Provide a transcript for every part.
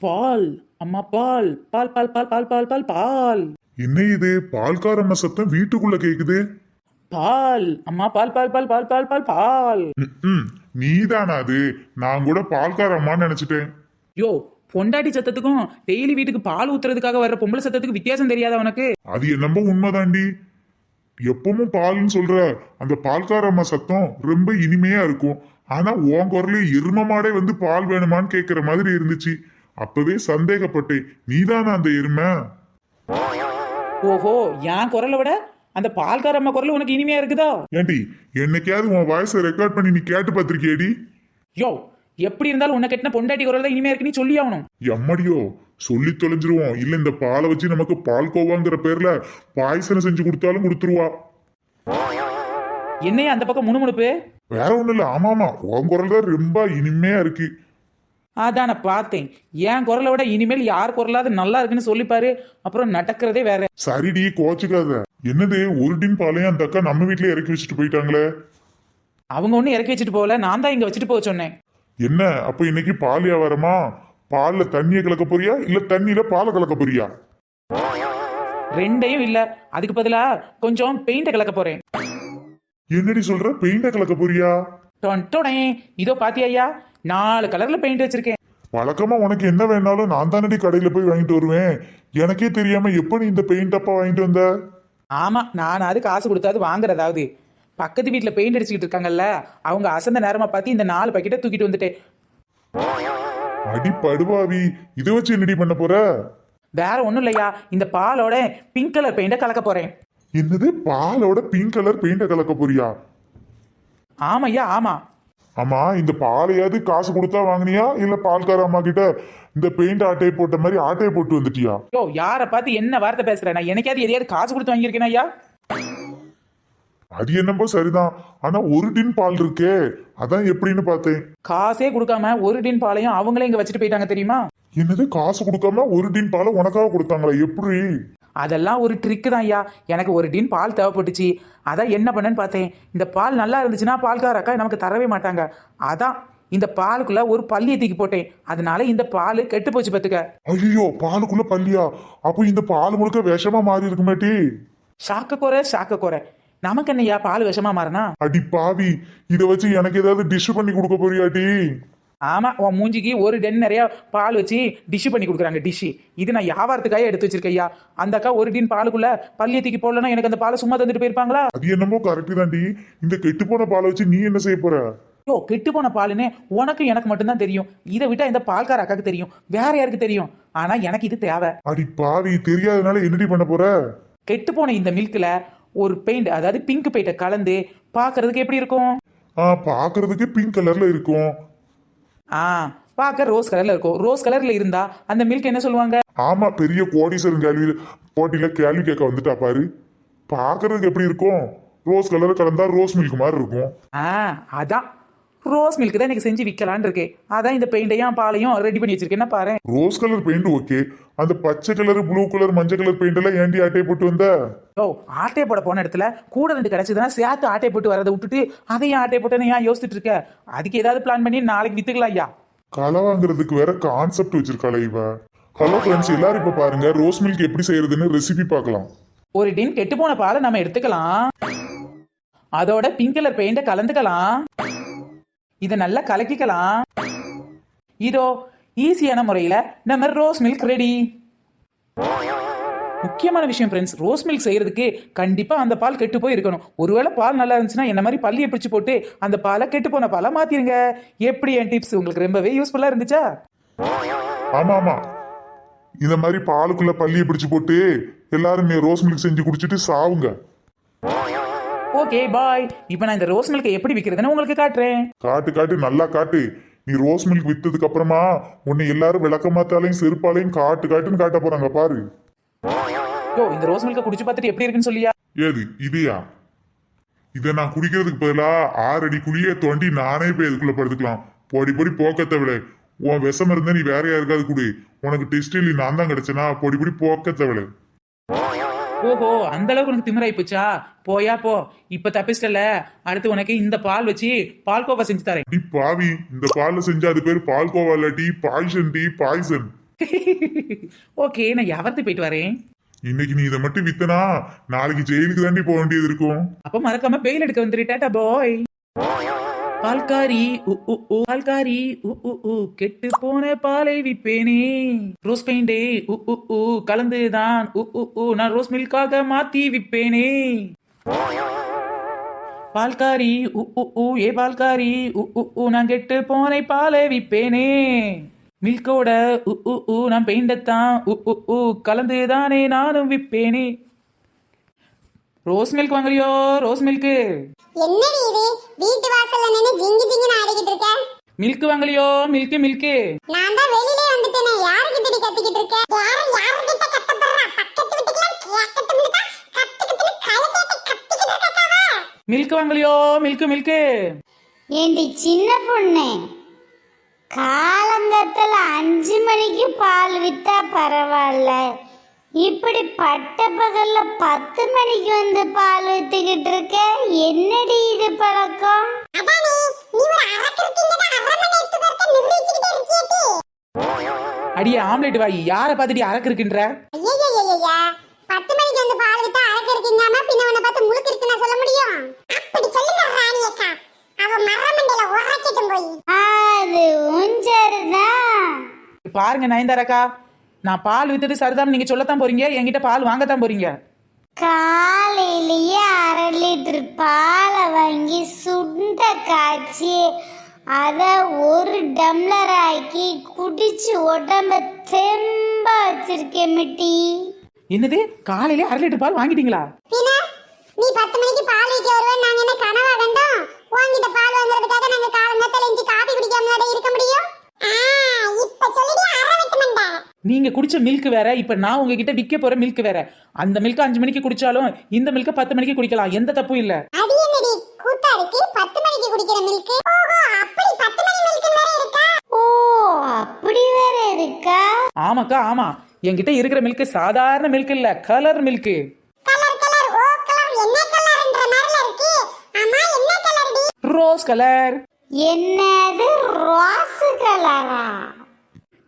பால். அம்மா பால் பால் பால் பால் பால் பால் பால் பால். என்ன இது பால்காரம்மா சத்தம் வீட்டுக்குள்ள கேக்குது? பால் அம்மா பால் பால் பால் பால் பால் பால் பால். நீதானா அது? நான் கூட பால்காரம்மான்னு நினைச்சிட்டேன். யோ, பொண்டாட்டி சத்தத்துக்கும் டெய்லி வீட்டுக்கு பால் ஊத்துறதுக்காக வர்ற பொம்பளை சத்தத்துக்கு வித்தியாசம் தெரியாதா உனக்கு? அது என்னமோ உண்மைதாண்டி. எப்பவும் பால்னு சொல்ற அந்த பால்காரம்மா சத்தம் ரொம்ப இனிமையா இருக்கும். ஆனா உன் குரலே எரும மாடே வந்து பால் வேணுமான்னு கேக்குற மாதிரி இருந்துச்சு. அப்பவே சந்தேகப்பட்டேன், நீதானா அந்த எருமை? ஓஹோ, என் குரலை விட அந்த பால்காரம்மா குரல் உனக்கு இனிமையா இருக்குதா? ஏண்டி, என்னைக்காவது உன் வாய்ஸை ரெக்கார்ட் பண்ணி நீ கேட்டு பார்த்திருக்கியேடி? யோ, எப்படி இருந்தாலும் உன்னை கட்டின பொண்டாட்டி குரல் தான் இனிமையா இருக்குன்னு சொல்லி ஆகணும். எம்மடியோ, சொல்லி தொலைஞ்சிருவோம். இல்ல இந்த பாலை வச்சு நமக்கு பால் கோவாங்கிற பேர்ல பாயசனம் செஞ்சு கொடுத்தாலும் கொடுத்துருவா. என்னையா அந்த பக்கம் முணுமுணுப்பு? வேற ஒண்ணும் இல்ல. ஆமாமா, உன் குரல் தான் ரொம்ப இனிமையா இருக்கு. அதான் நான் பார்த்தேன். என் குரலை விட இனிமேல் யார் குரலாவது நல்லா இருக்குன்னு சொல்லிப்பாரு, அப்புறம் நடக்கிறதே வேற. சரிடி, கோச்சுக்காத. என்னது, ஒரு டின் பாலையும் அந்த அக்கா நம்ம வீட்லயே இறக்கி வச்சுட்டு போயிட்டாங்களே? அவங்க ஒன்னும் இறக்கி வச்சுட்டு போகல, நான் தான் இங்க வச்சுட்டு போக சொன்னேன். என்ன அப்ப இன்னைக்கு பால் வியாபாரமா? பால்ல தண்ணியை கலக்க போறியா இல்ல தண்ணியில பாலை கலக்க போறியா? ரெண்டையும் இல்ல, அதுக்கு பதிலா கொஞ்சம் பெயிண்ட கலக்க போறேன். என்னடி சொல்ற, பெயிண்ட கலக்க போறியா? டொன்டொடே, இதோ பாத்தியா, 4 கலர்ல பெயிண்ட் வச்சிருக்கேன். வழக்கமா உனக்கு என்ன வேணாலும் நான் தானடி கடையில போய் வாங்கிட்டு வருவேன். எனக்கே தெரியாம எப்ப நீ இந்த பெயிண்ட் அப்பா வாங்கிட்டு வந்த? ஆமா, நான் அது காசு கொடுத்தாது வாங்குறதாவது. பக்கத்து வீட்டுல பெயிண்ட் அடிச்சுக்கிட்டு இருக்காங்கல்ல, அவங்க அசந்த நேரமா பார்த்து இந்த 4 பாக்கெட்டை தூக்கிட்டு வந்துட்டேன். அடி படுவாவி, இதை வச்சு என்னடி பண்ண போற? வேற ஒண்ணும் இல்லையா, இந்த பாலோட பிங்க் கலர் பெயிண்ட கலக்க போறேன். என்னது, பாலோட பிங்க் கலர் பெயிண்ட கலக்க போறியா? ஆமையா, ஆமா. ஆமா, இந்த பாலையாவது காசு கொடுத்தா வாங்கினியா இல்ல பால்கார அம்மா கிட்ட இந்த பெயிண்ட் ஆட்டையை போட்ட மாதிரி ஆட்டையை போட்டு வந்துட்டியா? யோ, யார பார்த்து என்ன வார்த்தை பேசுறேன்? நான் எனக்காவது எதையாவது காசு கொடுத்து வாங்கியிருக்கேன் ஐயா? அது என்னப்போ சரிதான். ஆனா ஒரு டின் பால் இருக்கே, அதான் எப்படின்னு பார்த்தேன். காசே கொடுக்காம ஒரு டின் பாலையும் அவங்களே இங்க வச்சுட்டு போயிட்டாங்க தெரியுமா? என்னது, காசு கொடுக்காம ஒரு டின் பாலை உனக்காக கொடுத்தாங்களா? எப்படி? அதெல்லாம் ஒரு ட்ரிக்கு தான் ஐயா. எனக்கு ஒரு டின் பால் தேவைப்பட்டுச்சு, அதான் என்ன பண்ணேன்னு பார்த்தேன். இந்த பால் நல்லா இருந்துச்சுன்னா பால்கார அக்கா நமக்கு தரவே மாட்டாங்க. அதான் இந்த பாலுக்குள்ள ஒரு பள்ளியை தூக்கி போட்டேன். அதனால இந்த பால் கெட்டு போச்சு பத்துக்க. ஐயோ, பாலுக்குள்ள பள்ளியா? அப்போ இந்த பால் முழுக்க விஷமா மாறி இருக்குமேட்டி. சாக்க குறை நமக்கு என்னையா பால் விஷமா மாறினா? அடி பாவி, இதை வச்சு எனக்கு ஏதாவது டிஷ் பண்ணி கொடுக்க போறியாட்டி? ஆமா, உன் மூஞ்சிக்கு ஒரு டென் நிறைய பால் வச்சு டிஷ் பண்ணி கொடுக்குறாங்க. டிஷ் இது நான் வியாபாரத்துக்காக எடுத்து வச்சிருக்கையா. அந்த அக்கா ஒரு டின் பாலுக்குள்ள பள்ளியத்துக்கு போடலன்னா எனக்கு அந்த பாலை சும்மா தந்துட்டு போயிருப்பாங்களா? அது என்னமோ கரெக்ட் தாண்டி. இந்த கெட்டு போன பாலை வச்சு நீ என்ன செய்ய போற? யோ, கெட்டு போன பாலுன்னு உனக்கு எனக்கு மட்டும்தான் தெரியும். இதை விட்டா இந்த பால்கார அக்காக்கு தெரியும், வேற யாருக்கு தெரியும்? ஆனா எனக்கு இது தேவை. அடி பாவி, தெரியாதனால என்னடி பண்ண போற? கெட்டு போன இந்த மில்க்ல ஒரு பெயிண்ட், அதாவது பிங்க் பெயிண்ட கலந்து பாக்குறதுக்கு எப்படி இருக்கும்? பாக்குறதுக்கு பிங்க் கலர்ல இருக்கும். பார்க்க ரோஸ் கலர்ல இருக்கும். ரோஸ் கலர்ல இருந்தா அந்த மில்க் என்ன சொல்லுவாங்க? ஆமா, பெரிய கோடீஸ்வரன் கேள்வி போட்டியில கேள்வி கேட்க வந்துட்டா பாரு. பாக்குறதுக்கு எப்படி இருக்கும்? ரோஸ் கலர் கலந்தா ரோஸ் மில்க் மாதிரி இருக்கும். அதான் ரோஸ் மில்க் தான் எனக்கு செஞ்சு விற்கலான் இருக்கேன். அதான் இந்த பெயிண்டையும் பாலையும் ரெடி பண்ணி வச்சிருக்கேன் பாரு. ரோஸ் கலர் பெயிண்ட் ஓகே, அந்த பச்சை கலர், ப்ளூ கலர், மஞ்சள் கலர் பெயிண்ட் எல்லாம் ஏண்டி ஆட்டையை போட்டு வந்த? ஆட்டையை போட போன இடத்துல கூட 2 கிடைச்சதுன்னா சேர்த்து ஆட்டையை போட்டு வரதை விட்டுட்டு அதையும் ஆட்டையை போட்டு ஏன் யோசிச்சுட்டு இருக்க? அதுக்கு ஏதாவது பிளான் பண்ணி நாளைக்கு வித்துக்கலாம் ஐயா. களை வாங்குறதுக்கு வேற கான்செப்ட் வச்சிருக்காளே இவ. ஹலோ ஃப்ரெண்ட்ஸ், எல்லாரும் இப்ப பாருங்க, ரோஸ் மில்க் எப்படி செய்யறதுன்னு ரெசிபி பார்க்கலாம். ஒரு டின் கெட்டு போன பாலை நம்ம எடுத்துக்கலாம், அதோட பிங்க் கலர் பெயிண்ட கலந்துக்கலாம், இதை நல்லா கலக்கிக்கலாம். இதோ ஈஸியான முறையில நம்ம ரோஸ் மில்க் ரெடி. முக்கியமான விஷயம் ஃப்ரெண்ட்ஸ், ரோஸ் மில்க் செய்யறதுக்கு கண்டிப்பா அந்த பால் கெட்டு போய் இருக்கணும். ஒருவேளை பால் நல்லா இருந்துச்சுன்னா என்ன மாதிரி பள்ளியை பிடிச்சு போட்டு அந்த பாலை கெட்டு போன பாலை மாத்திருங்க. எப்படி என் டிப்ஸ் உங்களுக்கு ரொம்பவே யூஸ்ஃபுல்லா இருந்துச்சா? ஆமா ஆமா, இந்த மாதிரி பாலுக்குள்ள பள்ளியை பிடிச்சு போட்டு எல்லாரும் ரோஸ் மில்க் செஞ்சு குடிச்சிட்டு சாவுங்க. Okay bye. இப்போ நான் இந்த ரோஸ் மில்க் எப்படி விற்கிறதுன்னு உங்களுக்கு காட்டுறேன். காட்டு நல்லா காட்டு. நீ ரோஸ் மில்க் வித்ததுக்கு அப்புறமா உன்னை எல்லாரும் விளக்கமாத்தாலையும் செருப்பாலையும் காட்டுன்னு காட்ட போறாங்க பாரு. இந்த ரோஸ் மில்க குடிச்சு பார்த்துட்டு எப்படி இருக்குன்னு சொல்லியா? ஏது இதையா? இதை நான் குடிக்கிறதுக்கு பதிலா 6 அடி குழியே தோண்டி நானே போய் இதுக்குள்ள படுத்துக்கலாம். பொடி போக்கத்தை விட உன் விஷம் இருந்தா நீ வேற யாருக்காவது குடி. உனக்கு டெஸ்ட் இல்லை நான் தான் கிடைச்சனா? பொடி போக்கத்தை விட. ஓஹோ, அந்த அளவுக்கு உனக்கு திமிராய் போச்சா? போயா போ, இப்ப தப்பிச்சிட்டல. அடுத்து உனக்கு இந்த பால் வச்சு பால்கோவா செஞ்சு தரேன். பாவி, இந்த பால்ல செஞ்சா அது பேர் பால்கோவா இல்லாட்டி பாய்சன். ஓகே, நான் யாவரத்து போயிட்டு வரேன். இன்னைக்கு நீ இதை மட்டும் வித்தனா நாளைக்கு ஜெயிலுக்கு தாண்டி போக வேண்டியது இருக்கும். அப்ப மறக்காம பெயில் எடுக்க வந்துரு. டாடா பாய். பால்காரி பால்காரி கெட்டு போன பாலை விற்பேனே. ரோஸ் பெயிண்டே கலந்துதான் நான் ரோஸ் மில்காக மாத்தி விற்பேனே. பால்காரி ஏ பால்காரி நான் கெட்டு போன பாலை விற்பேனே. மில்கோட நான் பெயிண்டத்தான் கலந்துதானே நானும் விற்பேனே. ரோஸ் மில்க் வாங்கலையோ? Rose milk. என்னடி இது வீட்டு வாசல்ல நின்னு ஜிங்கி ஜிங்கின்னு ஆடிக்கிட்டு இருக்க? மில்க் வாங்கலையோ? Milk milk. நான் தான் வெளியிலே வந்துட்டேனே. யாருக்கிட்டடி கத்திக்கிட்டு இருக்க? யார்கிட்ட கத்த போறா? பக்கத்து வீட்டுக்குலாம் கேக்கட்டும்னு தான் கத்திக்கிட்டு கலக்கேட்ட கத்திக்கிட்டு இருக்கக்காவா? மில்க் வாங்கலையோ? Milk milk. ஏண்டி சின்ன பொண்ணு, காலங்கத்துல 5 மணிக்கு பால் வித்தா பரவாயில்ல, இப்படி பட்ட பகல்ல 10 மணிக்கு வந்து பால் வித்துக்கிட்டு இருக்க, என்னடி இது பழக்கம்? அதானே நீ ஒரு அரக்கறீங்கடா. அரை மணி நேரத்துக்கு ஒருக்க நிர்ணயிச்சிட்டே இருக்கியேடி. அடியே ஆம்லெட் வாயி, யாரை பார்த்துட்டு அரக்கு இருக்குன்ற? ஐயய்யய்யய்யா 10 மணிக்கு வந்து பால் வித்தா அரக்கறீங்கமா பின்ன உன்னை பார்த்து முழுக்கு இருக்குன்னு சொல்ல முடியும்? அப்படி சொல்லுங்க ராணி அக்கா. அவ மரமண்டையில உரைக்கட்டும் போய். அது உஞ்சருதான். பாருங்க நயன்தாராக்கா, நான் பால் வித்தது சரிதான் நீங்க சொல்லத்தான் போறீங்க, என்கிட்ட பால் வாங்கத்தான் போறீங்க. காலையிலேயே 1/2 லிட்டர் பாலை வாங்கி சுண்ட காய்ச்சி அத 1 டம்ளர் ஆக்கி குடிச்சு உடம்ப தெம்பா வச்சிருக்கேன் மிட்டி. என்னது, காலையிலே 1/2 லிட்டர் பால் வாங்கிட்டீங்களா? பின்ன நீ 10 மணிக்கு பால் விக்க வருவேன் நாங்க என்ன கனவா கண்டோம்? வாங்கிட்ட பால் வாங்குறதுக்காக நாங்க காலங்கத்துல எஞ்சி காபி குடிக்காம இருக்க முடியும்? இப்ப சொல்லிடி அரவட்டு மண்டை. நீங்க குடிச்ச மில்க் வேற, இப்ப நான் உங்ககிட்ட விற்க போற மில்க் வேற. அந்த மில்க் 5 மணிக்கு குடிச்சாலும் இந்த மில்க் 10 மணிக்கு குடிக்கலாம், எந்த தப்பும் இல்ல. அது என்னடி கூத்தா இருக்கு? 10 மணிக்கு குடிக்கிற மில்க்? ஓஹோ, அப்படி 10 மணி மில்க் வேற இருக்கா? ஓ, அப்படி வேற இருக்கா? ஆமாக்கா ஆமா, என்கிட்ட இருக்கிற மில்க் சாதாரண மில்க் இல்ல, கலர் மில்க். கலர் கலர் ஓ கலர் என்ன கலர்ன்ற மாதிரில இருக்கு. ஆமா என்ன கலர்டி? Rose colour. என்னது ரோஸ் கலரா?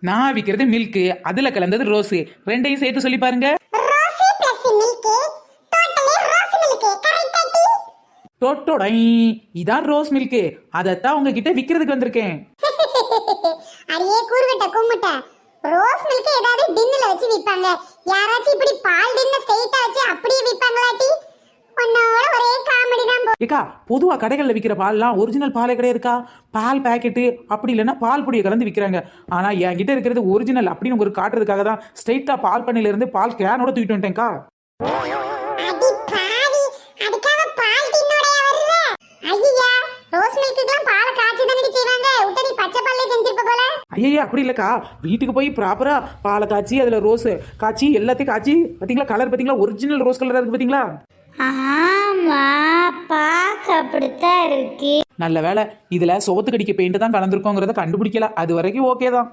நான் விற்கிறது மில்க், அதுல கலந்தது ரோஸ். ரெண்டையும் சேர்த்து சொல்லி பாருங்க. Rose plus milk totally rose milk. கரெக்ட்டா டி? டோட்டோடை, இதான் ரோஸ் மில்க். அதத்தான் உங்ககிட்ட விற்கிறதுக்கு வந்திருக்கேன். அரியே கூறுவிட்ட கும்முட்ட. ரோஸ் மில்க் ஏதாவது டின்னுல வச்சு விப்பாங்க. யாராச்சும் இப்படி பால் டின்ன ஸ்ட்ரைட்டா வச்சு அப்படியே விப்பாங்களாட்டி? உன்னோட ஒரே காமெடி தான் போ. ஏக்கா, பொதுவா கடைகளில் விற்கிற பால்லாம் ஒரிஜினல் பாலே கிடையாதுக்கா. பால் பாக்கெட்டு அப்படி இல்லைன்னா பால் பொடியை கலந்து விற்கிறாங்க. ஆனா என்கிட்ட இருக்கிறது ஒரிஜினல் அப்படின்னு உங்களுக்கு காட்டுறதுக்காக தான் ஸ்ட்ரைட்டா பால் பண்ணையில இருந்து பால் கேனோட தூக்கிட்டு வந்துட்டேன்க்கா. அடி பாவி, அதுக்காக பால் டின்னோடயா வருவ? ஐயா, ரோஸ் மில்க்குலாம் பால் காய்ச்சி தானடி செய்வாங்க. உடனே பச்சை பால்ல செஞ்சிருப்ப போல. ஐயா அப்படி இல்லக்கா, வீட்டுக்கு போய் ப்ராப்பரா பாலை காய்ச்சி அதுல ரோஸ் காய்ச்சி எல்லாத்தையும் காய்ச்சி பாத்தீங்களா, கலர் பாத்தீங்களா, ஒரிஜினல் ரோஸ் கலரா இருக்கு பாத்தீங்களா. ஆமா, பாக்க அப்படித்தான் இருக்கு. நல்ல வேலை, இதுல சோத்து கடிக்க பெயிண்ட் தான் கலந்துருக்கோங்கிறத கண்டுபிடிக்கல. அது வரைக்கும் ஓகே தான்.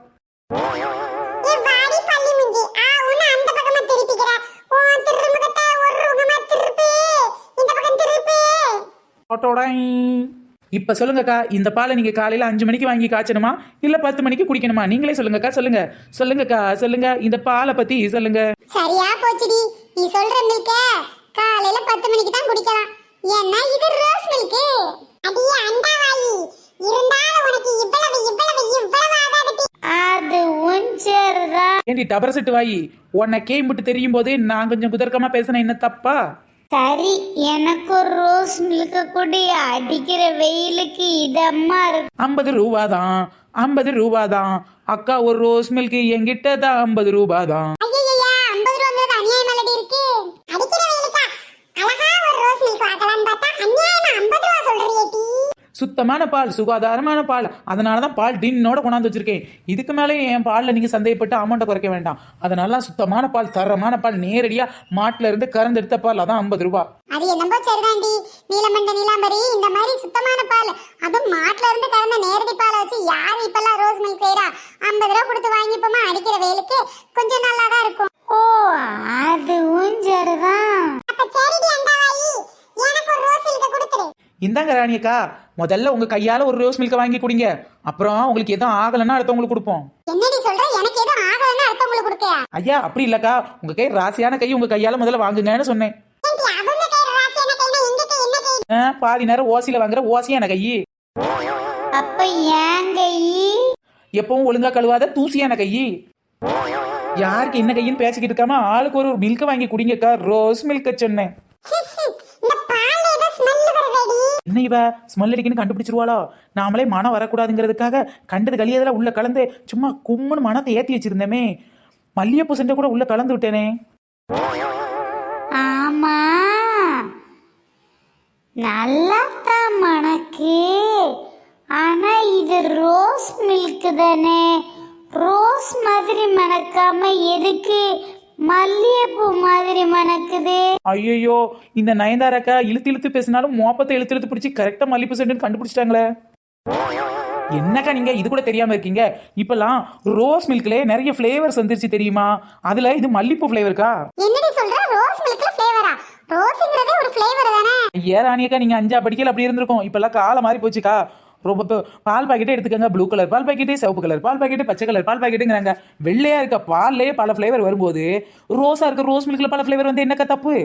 ஏ வாடி பள்ளி முஞ்சி. உன்ன அந்த பக்கமா திருப்பிக்கற. ஓ திருமுகத்தை ஒரு உகமா திருப்பி. இந்த பக்கம் திருப்பி. டோட்டோடை. இப்ப சொல்லுங்கக்கா, இந்த பாலை நீங்க காலையில 5 மணிக்கு வாங்கி காய்ச்சணுமா இல்ல 10 மணிக்கு குடிக்கணுமா? நீங்களே சொல்லுங்கக்கா. சொல்லுங்கக்கா சொல்லுங்க, இந்த பாலை பத்தி சொல்லுங்க. சரியா போச்சுடி. நீ சொல்ற மில்க காலையில 10 மணிக்கு தான் குடிக்கலாம். ஏன்னா இது ரோஸ் மில்க். அடியே அண்டாவாயி, இருந்தாலும் உனக்கு இவ்வளவு ஆகாதடி. அது உஞ்சருதான். ஏண்டி டபர செட்டு வாயி, உன்னை கேம்பிட்டு தெரியும் போதே நான் கொஞ்சம் குதர்க்கமா பேசினேன், என்ன தப்பா? சரி, எனக்கு ஒரு ரோஸ் மில்க் குடி. அடிக்கிற வெயிலுக்கு இதம்மா இருக்கு. 50 ரூபாதான், 50 ரூபாதான் அக்கா. ஒரு ரோஸ் மில்க் என்கிட்ட தான் 50 ரூபாதான். ஐயய்யா 50 ரூபாங்கிறது அநியாயமாலடி இருக்கு. அடிக்கிற வெயிலுக்கா அழகா ஒரு ரோஸ் மில்க் வாங்கலாம்னு பார்த்தா அநியாயமா 50 ரூபா சொல்றியேடி. சுத்தமான பால், சுகாதாரமான பால், அதனாலதான் பால் டின்னோட கொண்டாந்து வச்சிருக்கேன். இதுக்கு மேலே என் பால்ல நீங்க சந்தேகப்பட்டு அமௌண்ட்டை குறைக்க வேண்டாம். அதனால சுத்தமான பால், தரமான பால், நேரடியா மாட்டுல இருந்து கறந்தெடுத்த பால், அதான் 50 ரூபா. அது என்னமோ சரிதாண்டி. நீலமண்ட நீலாம்பரி, இந்த மாதிரி சுத்தமான பால், அதுவும் மாட்டுல இருந்து கறந்த நேரடி பாலை வச்சு யாரு இப்பெல்லாம் ரோஸ் மில்க் செய்யறா? 50 ரூபா கொடுத்து வாங்கிப்போமா? அடிக்கிற வெயிலுக்கு கொஞ்சம் நல்லா தான் இருக்கும். ஓ, அது உஞ்சருதான். அப்ப சரிடி அண்டாவாயி, எனக்கு ஒரு ரோஸ் மில்க் கொடுத்துரு. இந்தாங்க ராணியக்கா, முதல்ல உங்க கையால ஒரு ரோஸ் மில்க் வாங்கி குடிங்க. அப்புறம் உங்களுக்கு எதுவும் ஆகலைன்னா அடுத்தவங்களுக்கு கொடுப்போம். என்னடி சொல்ற? எனக்கு எதுவும் ஆகலன்னா உங்களுக்கு கொடுக்க ஐயா அப்படி இல்லக்கா, உங்க கை ராசியான கை, உங்க கையால முதல்ல வாங்குங்கன்னு சொன்னேன். ஏன்டி அவங்க கை ராசியான கைனா எங்க கை என்ன கை பாதி நேரம் ஓசியில வாங்குற ஓசியான கை, அப்ப ஏன் கை? எப்பவும் ஒழுங்கா கழுவாத தூசியான கை. யாருக்கு என்ன கையின்னு பேசிக்கிட்டு இருக்காம ஆளுக்கு ஒரு மில்க் வாங்கி குடிங்கக்கா. ரோஸ் மில்க் சொன்னேன். இந்த பால்ல ஏதோ ஸ்மெல் வருதேடி என்ன இவ ஸ்மெல் அடிக்குன்னு கண்டுபிடிச்சிருவாளோ? நாமளே மனம் வரக்கூடாதுங்கிறதுக்காக கண்டது கலியதெல்லாம் உள்ள கலந்து சும்மா கும்முன்னு மனத்தை ஏற்றி வச்சிருந்தேமே. மல்லிகைப்பூ செண்டை கூட உள்ள கலந்து விட்டேனே. ஆமா, நல்லா தான் மணக்கு. ஆனா இது ரோஸ் மில்க் தானே, ரோஸ் மாதிரி மணக்காம எதுக்கு மல்லிகைப்பூ மாதிரி மணக்குது? ஐயோ, இந்த நயன்தாராக்கா இழுத்து இழுத்து பேசினாலும் மோப்பத்தை இழுத்து இழுத்து பிடிச்சி கரெக்டா மல்லிகைப்பூ செண்டுன்னு கண்டுபிடிச்சிட்டாங்களே. என்னக்கா நீங்க இது கூட தெரியாம இருக்கீங்க? இப்பெல்லாம் ரோஸ் மில்க்ல நிறைய ஃபிளேவர்ஸ் வந்துருச்சு தெரியுமா? அதுல இது மல்லிகைப்பூ ஃபிளேவர்க்கா. என்னடி சொல்ற? ரோஸ் மில்க்ல ஃபிளேவரா? ரோஸ்ங்கிறதே ஒரு ஃபிளேவர் தானே. ஏ ராணியக்கா, நீங்க 5 படிக்கல அப்படி இருந்திருக்கும். இப்பெல்லாம் காலம் மாறி போச்சுக்கா. ரொம்ப பால் பாக்கெட்டே எடுத்துக்கங்க. ப்ளூ கலர் பால் பாக்கெட்டு, சிவப்பு கலர் பால் பாக்கெட்டு, பச்சை கலர் பால் பாக்கெட்டுங்கிறாங்க. வெள்ளையா இருக்க பால்லே பல ஃபிளேவர் வரும்போது ரோஸா இருக்க ரோஸ் மில்க்ல பல ஃபிளேவர் வந்து என்னக்கா தப்பு?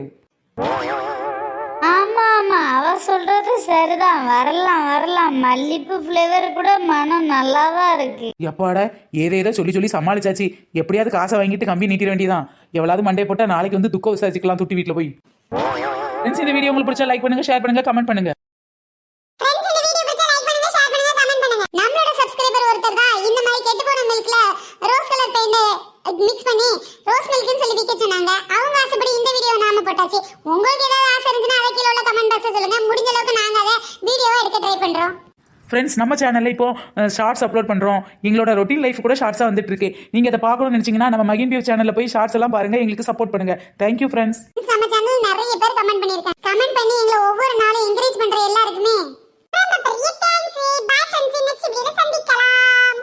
ஆமா ஆமா, அவ சொல்றது சரிதான். வரலாம் வரலாம், மல்லிகைப்பூ ஃபிளேவர் கூட மனம் நல்லா தான் இருக்கு. எப்பாட ஏதேதோ சொல்லி சொல்லி சமாளிச்சாச்சு. எப்படியாவது காசை வாங்கிட்டு கம்பி நீட்டிட வேண்டியதான். எவ்வளவு மண்டே போட்டா நாளைக்கு வந்து துக்கம் விசாரிச்சுக்கலாம் துட்டி வீட்டில் போய். ஃப்ரெண்ட்ஸ், இந்த வீடியோ உங்களுக்கு பிடிச்சா லைக் பண்ணுங்க, ஷேர் பண்ணுங்க, கமெண்ட் பண்ணுங்க. ஃப்ரெண்ட்ஸ், இந்த வீடியோ பிடிச்சா லைக் பண்ணுங்க, ஷேர் பண்ணுங்க, கமெண்ட் பண்ணுங்க. நம்மளோட சப்ஸ்கிரைபர் ஒருத்தர் தான் இந்த மாதிரி கெட்டு போன மில்க்ல ரோஸ் கலர் பெயிண்ட் மிக்ஸ் பண்ணி ரோஸ் மில்க்னு சொல்லி விக்க சொன்னாங்க. அவங்க ஆசைப்படி இந்த வீடியோ நாம போட்டாச்சு. உங்களுக்கு ஏதாவது ஆசை இருந்துச்சுன்னா அதை கீழ உள்ள கமெண்ட் பாக்ஸ்ல சொல்லுங்க. முடிஞ்ச அளவுக்கு நாங்க அதை வீடியோவா எடுக்க ட்ரை பண்றோம். ஃப்ரெண்ட்ஸ், நம்ம சேனலில் இப்போ ஷார்ட்ஸ் அப்லோட் பண்ணுறோம். எங்களோட ரொட்டீன் லைஃப் கூட ஷார்ட்ஸாக வந்துட்டு இருக்கு. நீங்கள் அதை பார்க்கணும்னு நினச்சிங்கன்னா நம்ம மகின் வியூ சேனலில் போய் ஷார்ட்ஸ் எல்லாம் பாருங்கள், எங்களுக்கு சப்போர்ட் பண்ணுங்கள். Thank you friends. நம்ம சேனல் நிறைய பேர் கமெண்ட் பண்ணிருக்காங்க. கமெண்ட் பண்ணி எங்களை ஒவ்வொரு நாளும் என்கரேஜ் பண்ற எல்லாருக்குமே ரொம்ப பெரிய தேங்க்ஸ். பை ஃப்ரெண்ட்ஸ், நெக்ஸ்ட் வீடியோல சந்திக்கலாம்.